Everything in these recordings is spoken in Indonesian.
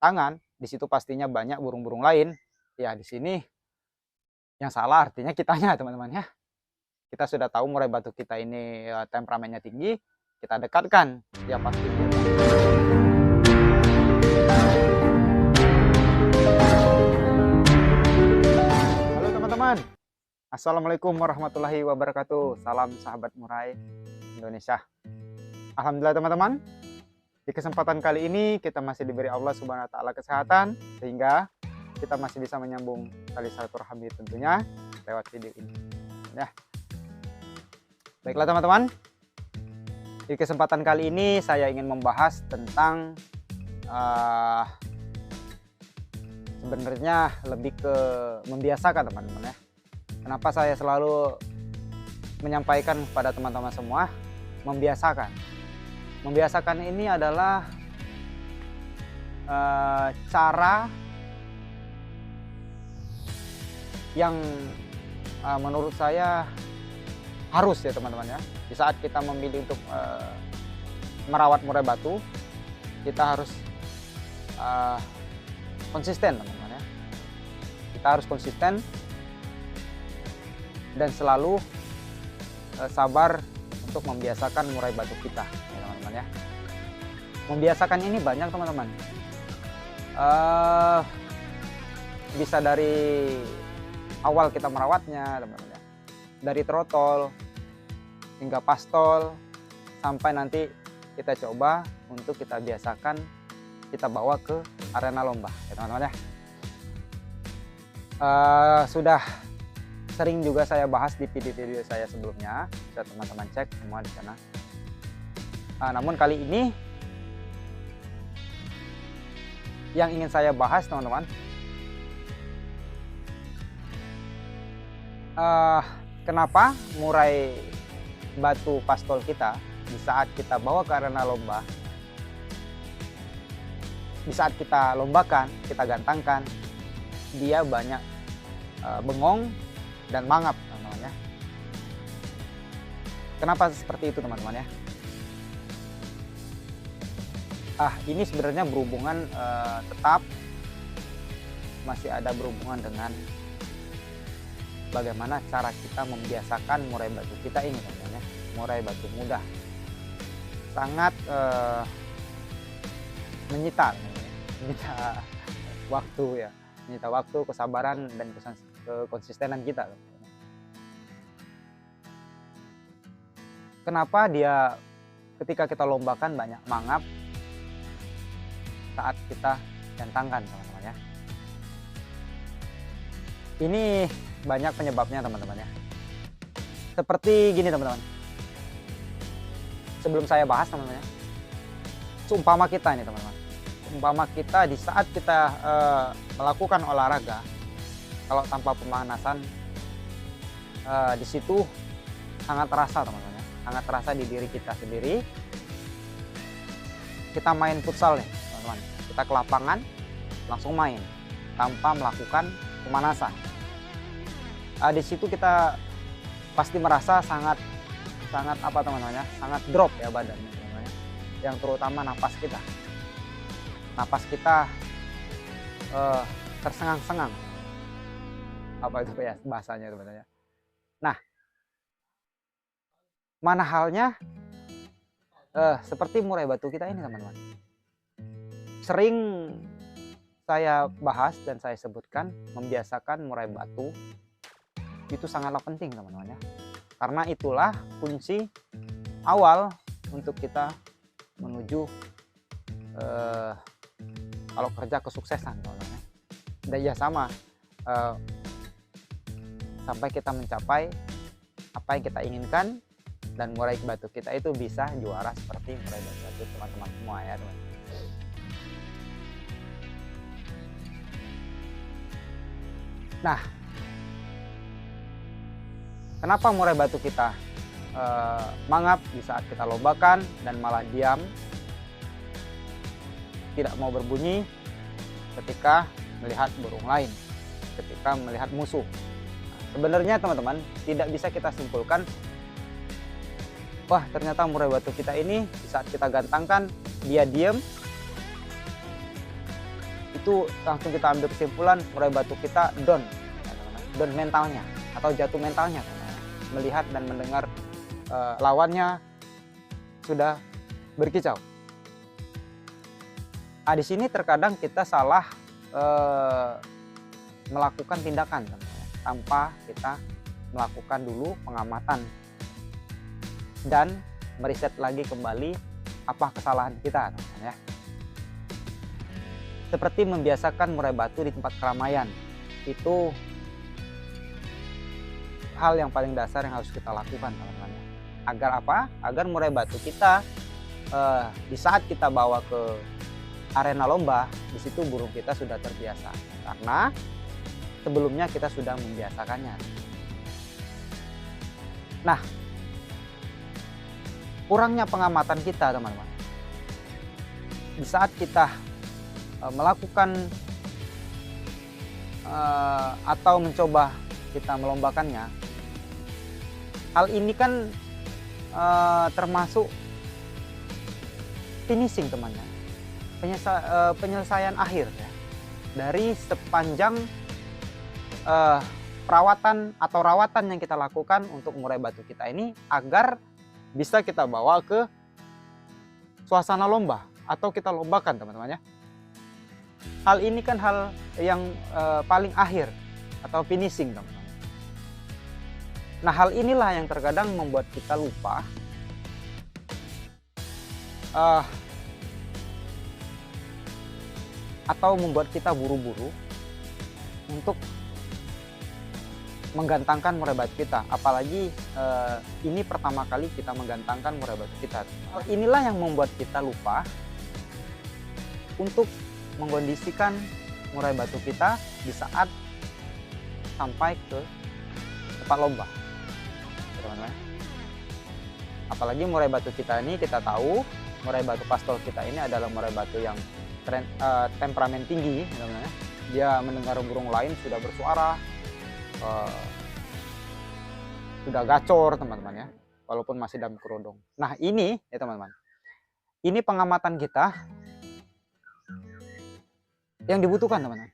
tangan, di situ pastinya banyak burung-burung lain. Ya di sini yang salah artinya kitanya teman-teman ya. Kita sudah tahu murai batu kita ini temperamennya tinggi, kita dekatkan, ya pasti. Halo teman-teman, assalamualaikum warahmatullahi wabarakatuh. Salam sahabat murai Indonesia. Alhamdulillah teman-teman, di kesempatan kali ini kita masih diberi Allah Subhanahu wa taala kesehatan sehingga kita masih bisa menyambung tali silaturahmi tentunya lewat video ini. Ya. Baiklah teman-teman, di kesempatan kali ini saya ingin membahas tentang sebenarnya lebih ke membiasakan teman-teman ya. Kenapa saya selalu menyampaikan kepada teman-teman semua membiasakan. Membiasakan ini adalah cara yang menurut saya harus ya teman-teman ya. Di saat kita memilih untuk merawat murai batu, kita harus konsisten teman-teman ya. Kita harus konsisten dan selalu sabar untuk membiasakan murai batu kita ya teman-teman ya. Membiasakan ini banyak teman-teman. Bisa dari awal kita merawatnya teman-teman ya. Dari trotol hingga pastol sampai nanti kita coba untuk kita biasakan, kita bawa ke arena lomba ya teman-teman ya. Sudah sering juga saya bahas di video-video saya sebelumnya, bisa teman-teman cek semua di sana. Namun kali ini yang ingin saya bahas teman-teman, kenapa murai batu pastol kita di saat kita bawa ke arena lomba, di saat kita lombakan, kita gantangkan, dia banyak bengong dan mangap teman-teman ya. Kenapa seperti itu teman-teman ya? Ini sebenarnya berhubungan tetap masih ada berhubungan dengan bagaimana cara kita membiasakan murai batu kita ini teman-teman ya. Murai batu muda sangat menyita waktu ya, menyita waktu, kesabaran dan kekonsistenan kita. Kenapa dia ketika kita lombakan banyak mangap saat kita gantangkan teman-teman ya? Ini banyak penyebabnya teman-teman ya. Seperti gini teman-teman, sebelum saya bahas teman-teman ya, seumpama kita ini teman-teman, umpama kita di saat kita melakukan olahraga, kalau tanpa pemanasan, di situ sangat terasa teman-teman ya, sangat terasa di diri kita sendiri. Kita main futsal nih teman-teman, kita ke lapangan langsung main tanpa melakukan pemanasan. Di situ kita pasti merasa sangat apa teman-teman ya, sangat drop ya badannya teman-teman ya. Yang terutama napas kita tersengang-sengang, apa itu ya bahasanya teman-teman ya. Nah, mana halnya seperti murai batu kita ini teman-teman. Sering saya bahas dan saya sebutkan, membiasakan murai batu itu sangatlah penting teman-teman ya. Karena itulah kunci awal untuk kita menuju kalau kerja kesuksesan teman-teman ya. Dan ya sama, sampai kita mencapai apa yang kita inginkan dan murai batu kita itu bisa juara seperti murai batu teman-teman semua ya teman. Nah, kenapa murai batu kita mangap di saat kita lombakan dan malah diam, tidak mau berbunyi ketika melihat burung lain, ketika melihat musuh? Sebenarnya teman-teman tidak bisa kita simpulkan, wah ternyata murai batu kita ini di saat kita gantangkan dia diam, itu langsung kita ambil kesimpulan murai batu kita down mentalnya atau jatuh mentalnya, melihat dan mendengar lawannya sudah berkicau. Nah, di sini terkadang kita salah melakukan tindakan tanpa kita melakukan dulu pengamatan dan meriset lagi kembali apa kesalahan kita, ya. Seperti membiasakan murai batu di tempat keramaian, itu hal yang paling dasar yang harus kita lakukan, teman-teman. Agar apa? Agar murai batu kita di saat kita bawa ke arena lomba, di situ burung kita sudah terbiasa karena sebelumnya kita sudah membiasakannya. Nah, kurangnya pengamatan kita, teman-teman, di saat kita melakukan atau mencoba kita melombakannya, hal ini kan termasuk finishing, teman-teman, penyelesaian akhir ya, dari sepanjang perawatan atau rawatan yang kita lakukan untuk murai batu kita ini agar bisa kita bawa ke suasana lomba atau kita lombakan, teman-teman, ya. Hal ini kan hal yang paling akhir atau finishing, teman-teman. Nah, hal inilah yang terkadang membuat kita lupa atau membuat kita buru-buru untuk menggantangkan murai batu kita, apalagi ini pertama kali kita menggantangkan murai batu kita. Inilah yang membuat kita lupa untuk mengkondisikan murai batu kita di saat sampai ke tempat lomba, teman-teman. Apalagi murai batu kita ini, kita tahu murai batu pastol kita ini adalah murai batu yang temperamen tinggi, teman-teman. Dia mendengar burung lain sudah bersuara, sudah gacor, teman-teman, ya, walaupun masih dalam kerudung. Nah, ini ya, teman-teman, ini pengamatan kita yang dibutuhkan, teman-teman.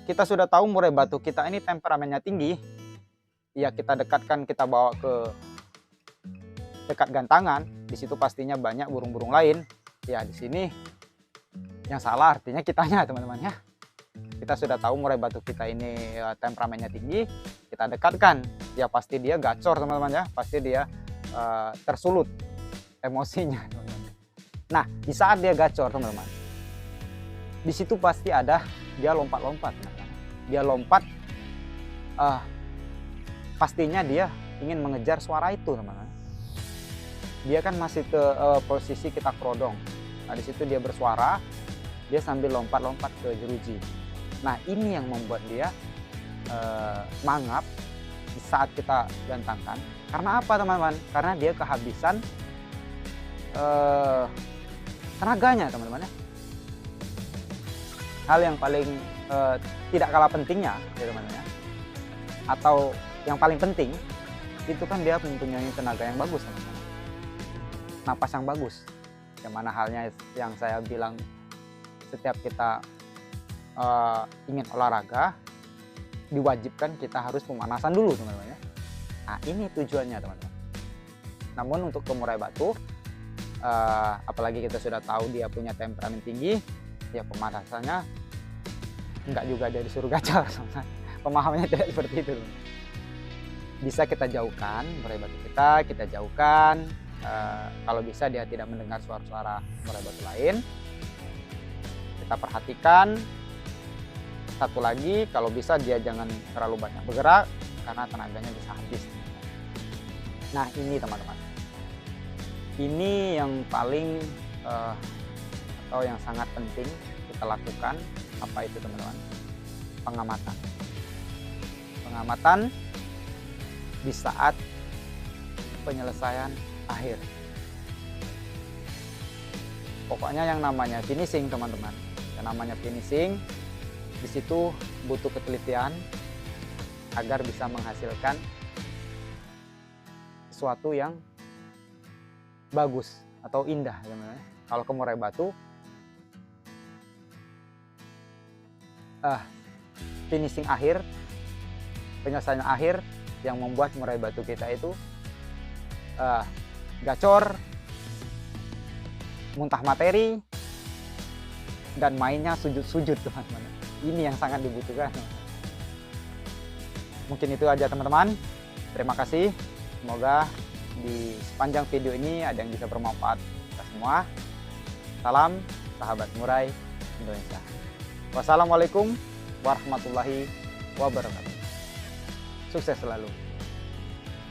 Kita sudah tahu murai batu kita ini temperamennya tinggi, ya kita dekatkan, kita bawa ke dekat gantangan, di situ pastinya banyak burung-burung lain. Ya, di sini yang salah artinya kitanya, teman-teman, ya. Kita sudah tahu murai batu kita ini temperamennya tinggi, kita dekatkan, ya pasti dia gacor, teman-teman, ya, pasti dia tersulut emosinya, teman-teman. Nah, di saat dia gacor, teman-teman, di situ pasti ada dia lompat-lompat, teman-teman. Dia lompat, pastinya dia ingin mengejar suara itu, teman-teman. Dia kan masih ke posisi kita kerodong. Nah, di situ dia bersuara, dia sambil lompat-lompat ke jeruji. Nah, ini yang membuat dia mangap di saat kita gantangkan. Karena apa, teman-teman? Karena dia kehabisan tenaganya, teman-teman, ya. Hal yang paling tidak kalah pentingnya, ya, teman-teman, ya, atau yang paling penting itu kan dia mempunyai tenaga yang bagus, teman-teman. Napas yang bagus. Yang mana halnya yang saya bilang, setiap kita ingin olahraga, diwajibkan kita harus pemanasan dulu, teman-teman, ya. Nah, ini tujuannya, teman-teman. Namun untuk ke murai batu, apalagi kita sudah tahu dia punya temperamen tinggi, ya pemanasannya enggak juga dia disuruh gacor, teman-teman. Pemahamannya tidak seperti itu, teman-teman. Bisa kita jauhkan murai batu kita jauhkan. Kalau bisa dia tidak mendengar suara-suara murai batu lain, kita perhatikan. Satu lagi, kalau bisa dia jangan terlalu banyak bergerak karena tenaganya bisa habis. Nah, ini, teman-teman, ini yang paling atau yang sangat penting kita lakukan. Apa itu, teman-teman? Pengamatan di saat penyelesaian akhir. Pokoknya yang namanya finishing, teman-teman, yang namanya finishing, di situ butuh ketelitian agar bisa menghasilkan sesuatu yang bagus atau indah, teman-teman. Kalau ke murai batu, finishing akhir, penyelesaian akhir yang membuat murai batu kita itu gacor, muntah materi, dan mainnya sujud-sujud teman-teman. Ini yang sangat dibutuhkan. Mungkin itu aja teman-teman. Terima kasih. Semoga di sepanjang video ini ada yang bisa bermanfaat kita semua. Salam sahabat murai Indonesia. Wassalamualaikum warahmatullahi wabarakatuh. Sukses selalu.